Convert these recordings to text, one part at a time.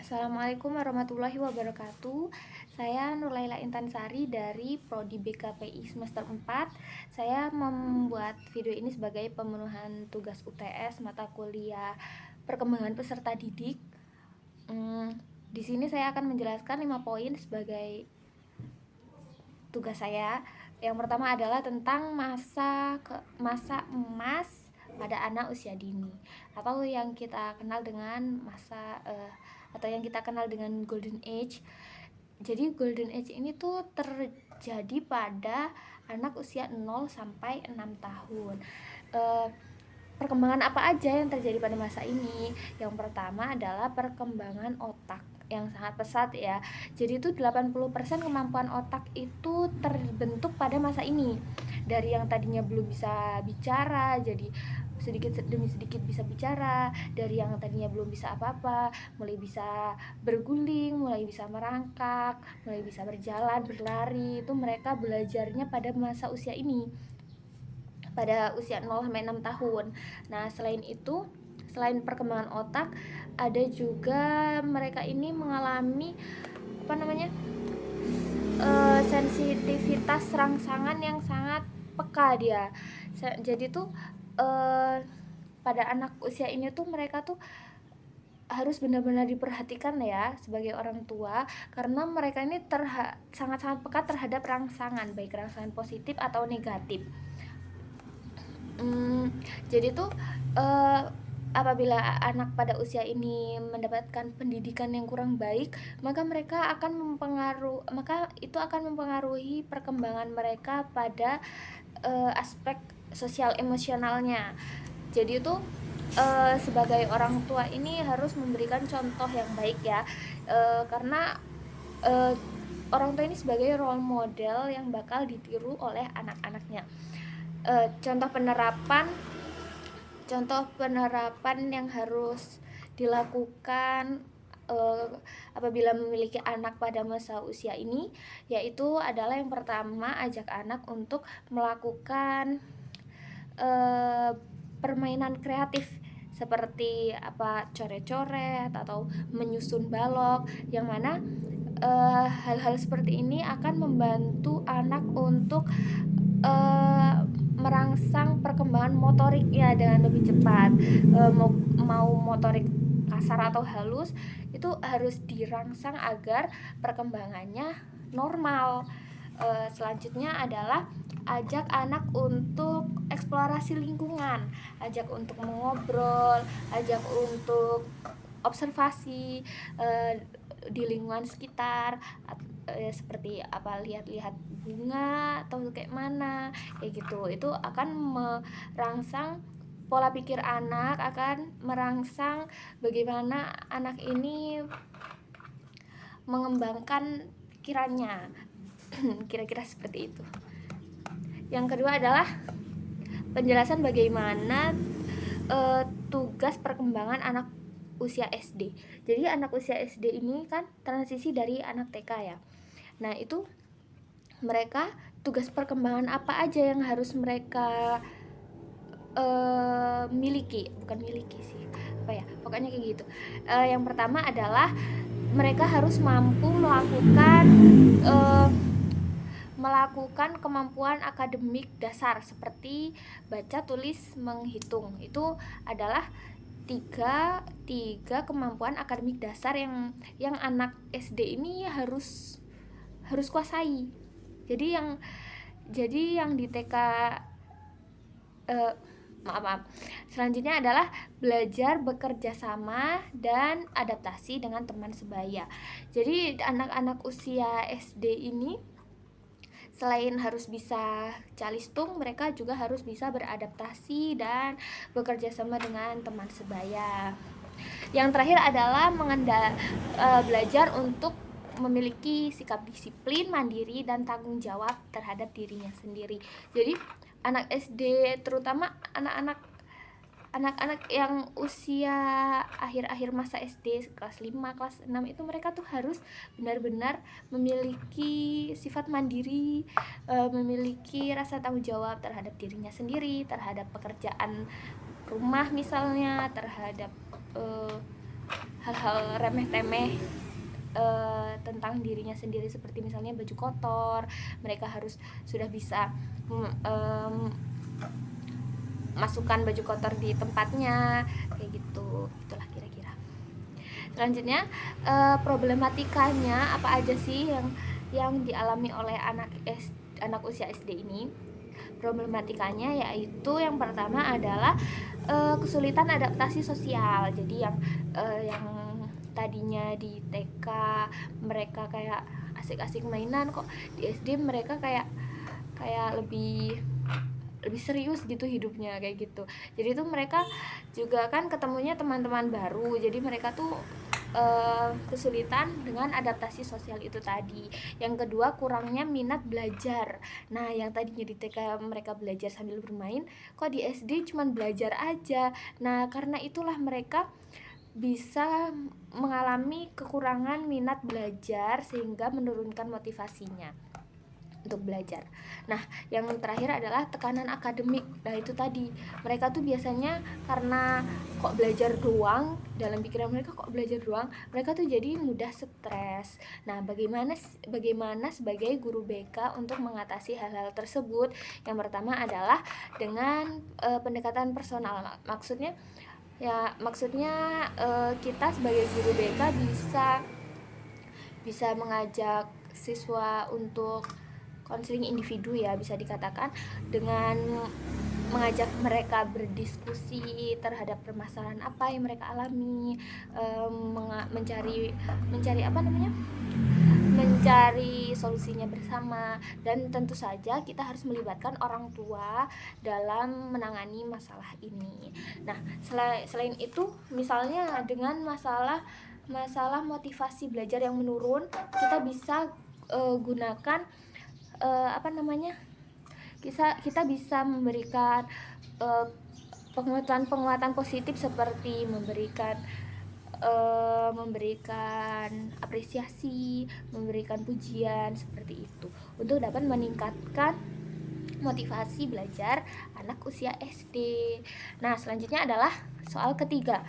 Assalamualaikum warahmatullahi wabarakatuh. Saya Nurlaila Intansari dari Prodi BKPI semester 4. Saya membuat video ini sebagai pemenuhan tugas UTS mata kuliah perkembangan peserta didik. Di sini saya akan menjelaskan 5 poin sebagai tugas saya. Yang pertama adalah tentang masa emas pada anak usia dini, atau yang kita kenal dengan golden age. Jadi golden age ini tuh terjadi pada anak usia 0 sampai 6 tahun. Perkembangan apa aja yang terjadi pada masa ini? Yang pertama adalah perkembangan otak yang sangat pesat ya. Jadi itu 80% kemampuan otak itu terbentuk pada masa ini. Dari yang tadinya belum bisa bicara jadi sedikit demi sedikit bisa bicara, dari yang tadinya belum bisa apa-apa mulai bisa berguling, mulai bisa merangkak, mulai bisa berjalan, berlari. Itu mereka belajarnya pada masa usia ini, pada usia 0 sampai 6 tahun. Nah, selain perkembangan otak, ada juga mereka ini mengalami sensitivitas rangsangan yang sangat peka dia. Jadi tuh pada anak usia ini tuh mereka tuh harus benar-benar diperhatikan ya sebagai orang tua, karena mereka ini sangat-sangat peka terhadap rangsangan, baik rangsangan positif atau negatif. Jadi tuh apabila anak pada usia ini mendapatkan pendidikan yang kurang baik, maka itu akan mempengaruhi perkembangan mereka pada aspek sosial emosionalnya. Jadi itu sebagai orang tua ini harus memberikan contoh yang baik ya, karena orang tua ini sebagai role model yang bakal ditiru oleh anak-anaknya. Contoh penerapan yang harus dilakukan apabila memiliki anak pada masa usia ini, yaitu adalah yang pertama, ajak anak untuk melakukan permainan kreatif seperti coret-coret atau menyusun balok, yang mana hal-hal seperti ini akan membantu anak untuk merangsang perkembangan motoriknya dengan lebih cepat. Mau motorik kasar atau halus itu harus dirangsang agar perkembangannya normal. Selanjutnya adalah ajak anak untuk eksplorasi lingkungan, ajak untuk mengobrol, ajak untuk observasi di lingkungan sekitar, seperti lihat-lihat bunga atau kayak mana, kayak gitu. Itu akan merangsang pola pikir anak, akan merangsang bagaimana anak ini mengembangkan pikirannya. Kira-kira seperti itu. Yang kedua adalah penjelasan bagaimana tugas perkembangan anak usia SD. Jadi anak usia SD ini kan transisi dari anak TK ya. Nah, itu mereka tugas perkembangan apa aja yang harus mereka pokoknya kayak gitu. Yang pertama adalah mereka harus mampu melakukan kemampuan akademik dasar seperti baca, tulis, menghitung. Itu adalah tiga kemampuan akademik dasar yang anak SD ini harus kuasai. Jadi yang di TK selanjutnya adalah belajar bekerja sama dan adaptasi dengan teman sebaya. Jadi anak-anak usia SD ini selain harus bisa calistung, mereka juga harus bisa beradaptasi dan bekerja sama dengan teman sebaya. Yang terakhir adalah belajar untuk memiliki sikap disiplin, mandiri, dan tanggung jawab terhadap dirinya sendiri. Jadi anak SD, terutama anak-anak yang usia akhir-akhir masa SD, kelas 5, kelas 6, itu mereka tuh harus benar-benar memiliki sifat mandiri, memiliki rasa tanggung jawab terhadap dirinya sendiri, terhadap pekerjaan rumah misalnya, terhadap hal-hal remeh-temeh tentang dirinya sendiri, seperti misalnya baju kotor, mereka harus sudah bisa masukkan baju kotor di tempatnya, kayak gitu, itulah kira-kira. Selanjutnya problematikanya apa aja sih yang dialami oleh anak usia SD ini? Problematikanya yaitu yang pertama adalah kesulitan adaptasi sosial. Jadi yang tadinya di TK mereka kayak asik-asik mainan, kok di SD mereka kayak lebih serius gitu hidupnya, kayak gitu. Jadi tuh mereka juga kan ketemunya teman-teman baru, jadi mereka tuh kesulitan dengan adaptasi sosial itu tadi. Yang kedua, kurangnya minat belajar. Nah, yang tadinya di TK mereka belajar sambil bermain, kok di SD cuman belajar aja. Nah, karena itulah mereka bisa mengalami kekurangan minat belajar sehingga menurunkan motivasinya untuk belajar. Nah, yang terakhir adalah tekanan akademik. Nah, itu tadi, mereka tuh biasanya karena kok belajar doang, dalam pikiran mereka kok belajar doang, mereka tuh jadi mudah stres. Nah, bagaimana sebagai guru BK untuk mengatasi hal-hal tersebut? Yang pertama adalah dengan pendekatan personal. Maksudnya kita sebagai guru BK bisa mengajak siswa untuk konseling individu, ya bisa dikatakan, dengan mengajak mereka berdiskusi terhadap permasalahan apa yang mereka alami, mencari solusinya bersama. Dan tentu saja kita harus melibatkan orang tua dalam menangani masalah ini. Nah, selain itu, misalnya dengan masalah motivasi belajar yang menurun, kita bisa gunakan kita bisa memberikan penguatan positif, seperti memberikan apresiasi, memberikan pujian, seperti itu, untuk dapat meningkatkan motivasi belajar anak usia SD. Nah, selanjutnya adalah soal ketiga,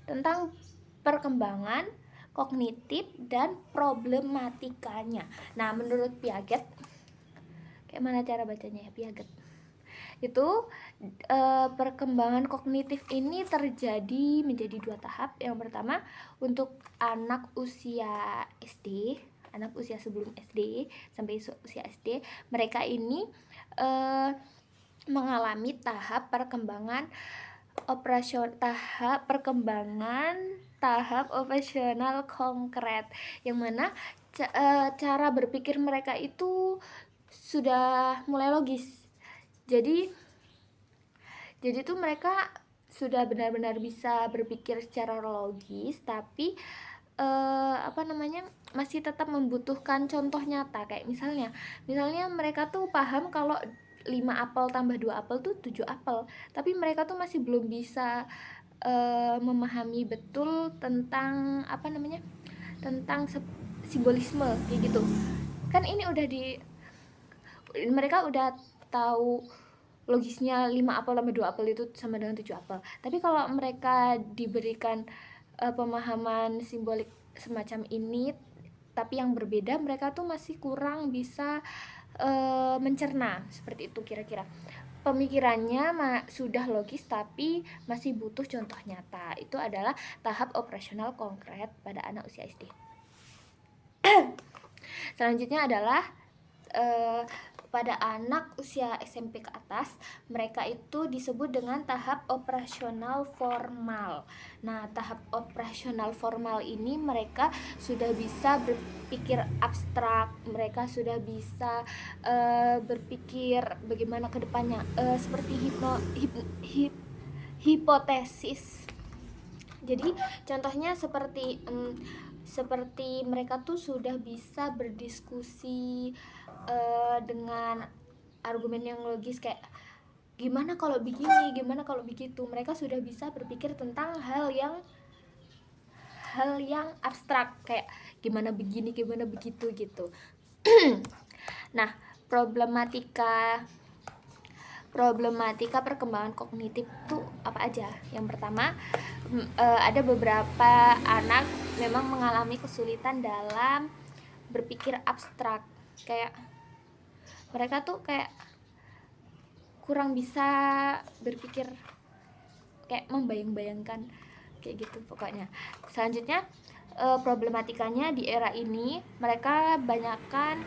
tentang perkembangan kognitif dan problematikanya. Nah, menurut Piaget, kayak mana cara bacanya ya, Piaget? Itu perkembangan kognitif ini terjadi menjadi 2 tahap. Yang pertama, untuk anak usia SD, anak usia sebelum SD sampai usia SD, mereka ini mengalami tahap perkembangan operasional konkret, yang mana cara berpikir mereka itu sudah mulai logis. Jadi tuh mereka sudah benar-benar bisa berpikir secara logis, tapi masih tetap membutuhkan contoh nyata. Kayak misalnya mereka tuh paham kalau 5 apel tambah 2 apel tuh 7 apel, tapi mereka tuh masih belum bisa memahami betul tentang tentang simbolisme, kayak gitu. Kan ini mereka udah tahu logisnya 5 apel tambah 2 apel itu sama dengan 7 apel. Tapi kalau mereka diberikan pemahaman simbolik semacam ini tapi yang berbeda, mereka tuh masih kurang bisa mencerna, seperti itu kira-kira. Pemikirannya sudah logis tapi masih butuh contoh nyata. Itu adalah tahap operasional konkret pada anak usia SD. Selanjutnya adalah pada anak usia SMP ke atas, mereka itu disebut dengan tahap operasional formal. Nah, tahap operasional formal ini mereka sudah bisa berpikir abstrak, mereka sudah bisa berpikir bagaimana ke depannya, seperti hipotesis. Jadi contohnya seperti mereka tuh sudah bisa berdiskusi dengan argumen yang logis, kayak gimana kalau begini, gimana kalau begitu. Mereka sudah bisa berpikir tentang hal yang abstrak, kayak gimana begini, gimana begitu gitu. Nah, problematika problematika perkembangan kognitif itu apa aja? Yang pertama, ada beberapa anak memang mengalami kesulitan dalam berpikir abstrak, kayak mereka tuh kayak kurang bisa berpikir kayak membayang-bayangkan kayak gitu pokoknya. Selanjutnya, problematikanya di era ini mereka banyakkan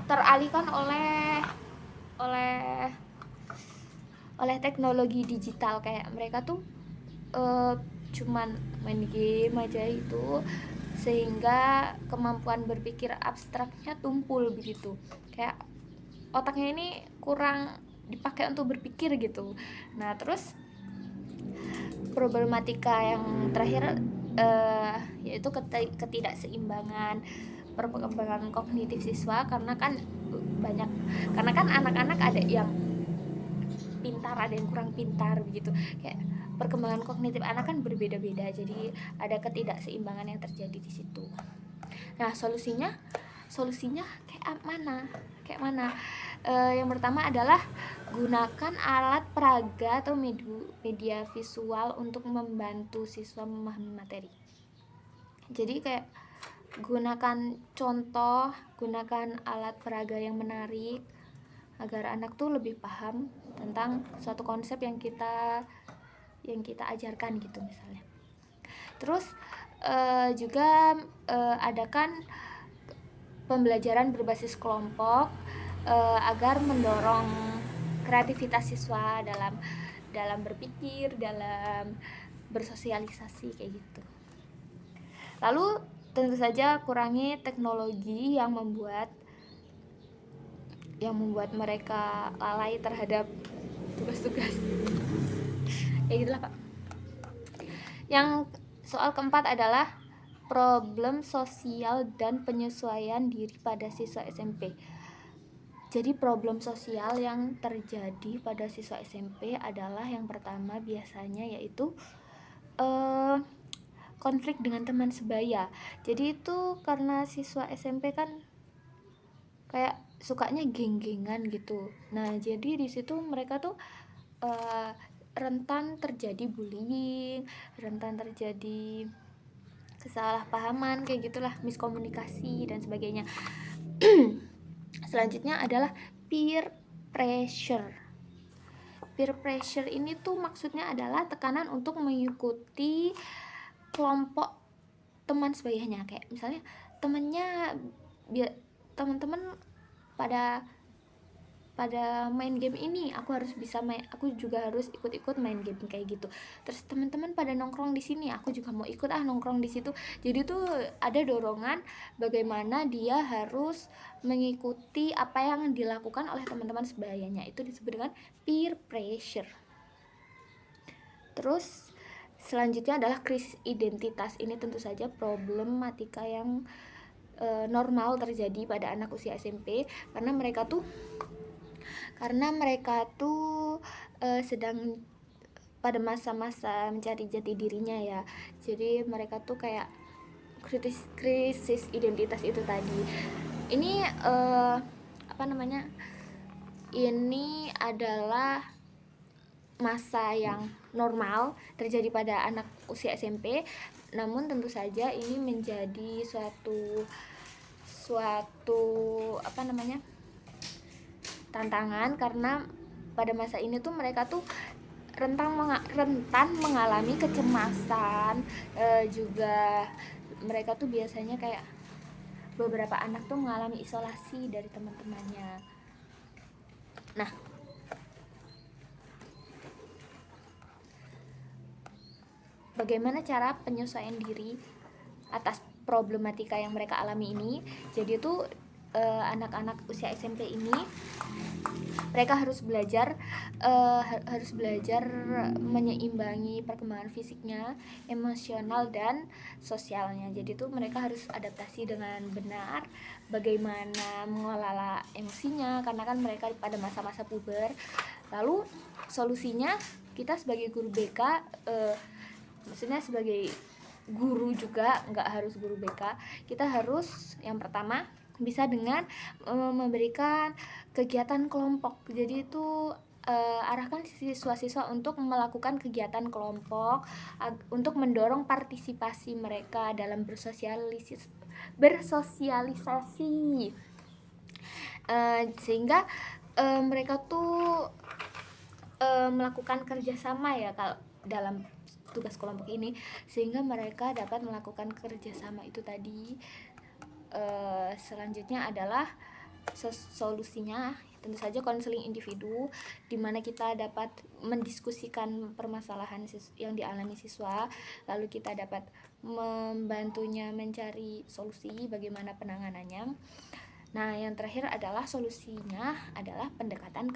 teralihkan oleh oleh teknologi digital, kayak mereka tuh cuman main game aja itu, sehingga kemampuan berpikir abstraknya tumpul begitu, kayak otaknya ini kurang dipakai untuk berpikir gitu. Nah, terus problematika yang terakhir yaitu ketidakseimbangan perkembangan kognitif siswa, karena kan anak-anak ada yang pintar, ada yang kurang pintar begitu, kayak perkembangan kognitif anak kan berbeda-beda, jadi ada ketidakseimbangan yang terjadi di situ. Nah, solusinya kayak mana? Yang pertama adalah gunakan alat peraga atau media visual untuk membantu siswa memahami materi. Jadi kayak gunakan alat peraga yang menarik agar anak tuh lebih paham tentang suatu konsep yang kita ajarkan gitu misalnya. Terus juga adakan pembelajaran berbasis kelompok agar mendorong kreativitas siswa dalam berpikir, dalam bersosialisasi kayak gitu. Lalu tentu saja kurangi teknologi yang membuat mereka lalai terhadap tugas-tugas. Ya gitulah, Pak. Yang soal keempat adalah problem sosial dan penyesuaian diri pada siswa SMP. Jadi problem sosial yang terjadi pada siswa SMP adalah yang pertama biasanya yaitu konflik dengan teman sebaya. Jadi itu karena siswa SMP kan kayak sukanya geng-gengan gitu. Nah, jadi di situ mereka tuh rentan terjadi bullying, rentan terjadi kesalahpahaman kayak gitulah, miskomunikasi dan sebagainya. Selanjutnya adalah peer pressure. Peer pressure ini tuh maksudnya adalah tekanan untuk mengikuti kelompok teman sebayanya, kayak misalnya teman-teman pada main game ini, aku juga harus ikut main game kayak gitu. Terus teman-teman pada nongkrong di sini, aku juga mau ikut nongkrong di situ. Jadi tuh ada dorongan bagaimana dia harus mengikuti apa yang dilakukan oleh teman-teman sebayanya, itu disebut dengan peer pressure. Terus selanjutnya adalah krisis identitas. Ini tentu saja problematika yang normal terjadi pada anak usia SMP, karena mereka tuh sedang pada masa-masa mencari jati dirinya ya. Jadi mereka tuh kayak krisis identitas itu tadi. Ini ini adalah masa yang normal terjadi pada anak usia SMP, namun tentu saja ini menjadi suatu tantangan, karena pada masa ini tuh mereka tuh rentan mengalami kecemasan, juga mereka tuh biasanya kayak beberapa anak tuh mengalami isolasi dari teman-temannya. Nah, bagaimana cara penyesuaian diri atas problematika yang mereka alami ini? Jadi itu anak-anak usia SMP ini mereka harus belajar menyeimbangi perkembangan fisiknya, emosional dan sosialnya. Jadi itu mereka harus adaptasi dengan benar bagaimana mengelola emosinya, karena kan mereka pada masa-masa puber. Lalu solusinya, kita sebagai guru BK, maksudnya sebagai guru juga, nggak harus guru BK, kita harus yang pertama bisa dengan memberikan kegiatan kelompok. Jadi itu arahkan siswa-siswa untuk melakukan kegiatan kelompok untuk mendorong partisipasi mereka dalam bersosialisasi, sehingga mereka tuh melakukan kerjasama ya kalau dalam tugas kelompok ini, sehingga mereka dapat melakukan kerjasama itu tadi. Selanjutnya adalah solusinya tentu saja konseling individu, di mana kita dapat mendiskusikan permasalahan yang dialami siswa, lalu kita dapat membantunya mencari solusi bagaimana penanganannya. Nah, yang terakhir adalah solusinya adalah pendidikan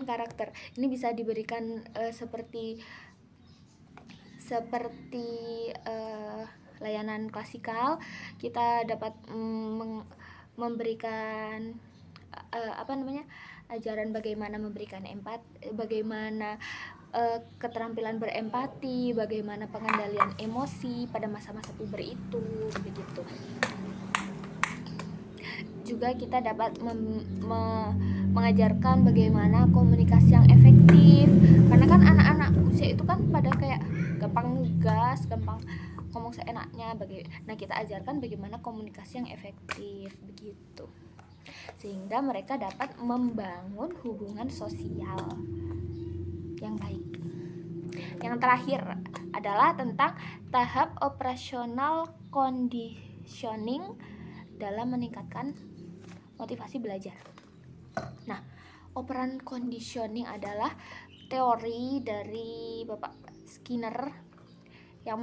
karakter. Ini bisa diberikan seperti layanan klasikal. Kita dapat memberikan ajaran bagaimana memberikan bagaimana keterampilan berempati, bagaimana pengendalian emosi pada masa-masa puber itu, begitu. Juga kita dapat mengajarkan bagaimana komunikasi yang efektif, karena kan anak-anak usia itu kan pada kayak gampang ngegas, gampang ngomong seenaknya. Nah, kita ajarkan bagaimana komunikasi yang efektif, begitu, sehingga mereka dapat membangun hubungan sosial yang baik. Yang terakhir adalah tentang tahap operasional conditioning dalam meningkatkan motivasi belajar. Nah, operan conditioning adalah teori dari Bapak Skinner yang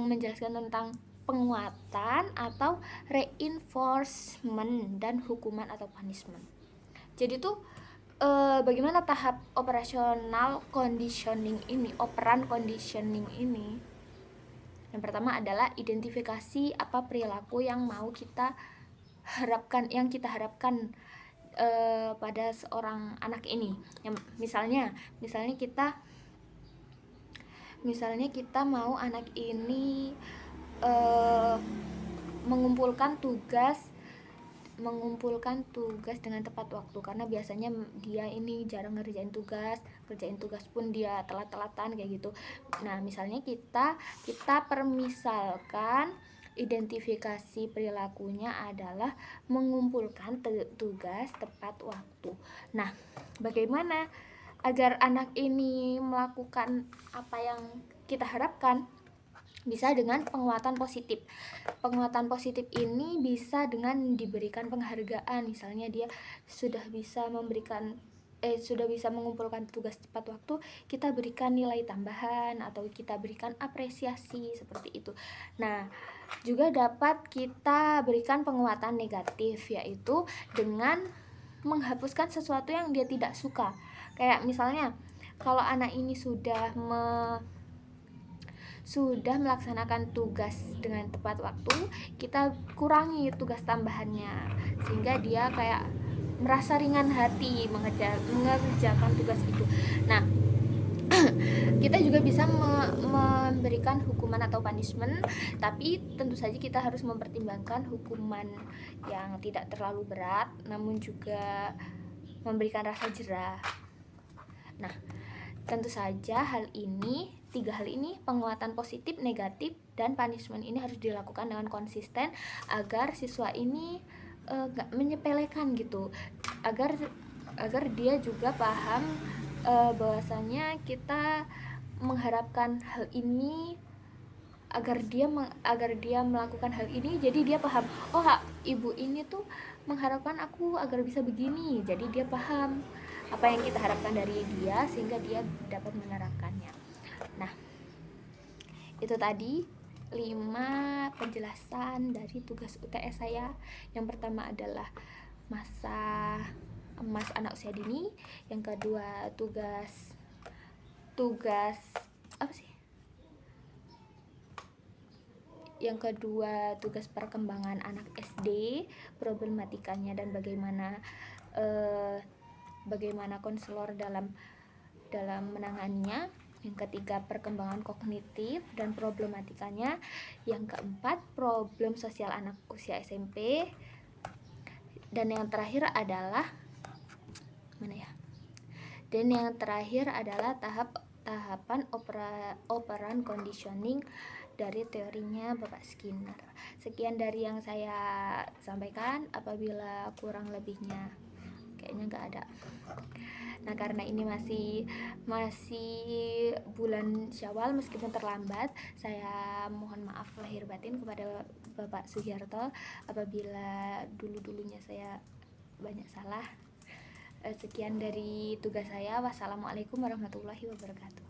menjelaskan tentang penguatan atau reinforcement dan hukuman atau punishment. Jadi tuh bagaimana tahap operasional conditioning ini, operan conditioning ini? Yang pertama adalah identifikasi apa perilaku yang kita harapkan pada seorang anak ini. Misalnya kita mau anak ini mengumpulkan tugas dengan tepat waktu, karena biasanya dia ini jarang kerjain tugas pun dia telat-telatan kayak gitu. Nah, misalnya kita permisalkan identifikasi perilakunya adalah mengumpulkan tugas tepat waktu. Nah, bagaimana agar anak ini melakukan apa yang kita harapkan? Bisa dengan penguatan positif. Penguatan positif ini bisa dengan diberikan penghargaan. Misalnya dia sudah bisa mengumpulkan tugas tepat waktu, kita berikan nilai tambahan atau kita berikan apresiasi seperti itu. Nah, juga dapat kita berikan penguatan negatif, yaitu dengan menghapuskan sesuatu yang dia tidak suka. Kayak misalnya kalau anak ini sudah melaksanakan tugas dengan tepat waktu, kita kurangi tugas tambahannya sehingga dia kayak merasa ringan hati mengerjakan tugas itu. Nah, kita juga bisa memberikan hukuman atau punishment, tapi tentu saja kita harus mempertimbangkan hukuman yang tidak terlalu berat namun juga memberikan rasa jerah. Nah, tentu saja tiga hal ini, penguatan positif, negatif, dan punishment ini harus dilakukan dengan konsisten agar siswa ini gak menyepelekan gitu, agar dia juga paham bahwasanya kita mengharapkan hal ini, agar dia melakukan hal ini, jadi dia paham, oh ibu ini tuh mengharapkan aku agar bisa begini, jadi dia paham apa yang kita harapkan dari dia sehingga dia dapat menerapkannya. Nah, itu tadi 5 penjelasan dari tugas UTS saya. Yang pertama adalah masa emas anak usia dini, yang kedua tugas apa sih? Yang kedua tugas perkembangan anak SD, problematikanya dan bagaimana konselor dalam menanganinya. Yang ketiga, perkembangan kognitif dan problematikanya. Yang keempat, problem sosial anak usia SMP. Dan yang terakhir adalah tahapan operan conditioning dari teorinya Bapak Skinner. Sekian dari yang saya sampaikan. Apabila kurang lebihnya kayaknya nggak ada. Nah, karena ini masih bulan Syawal, meskipun terlambat, saya mohon maaf lahir batin kepada Bapak Sugiarto apabila dulunya saya banyak salah. Sekian dari tugas saya. Wassalamualaikum warahmatullahi wabarakatuh.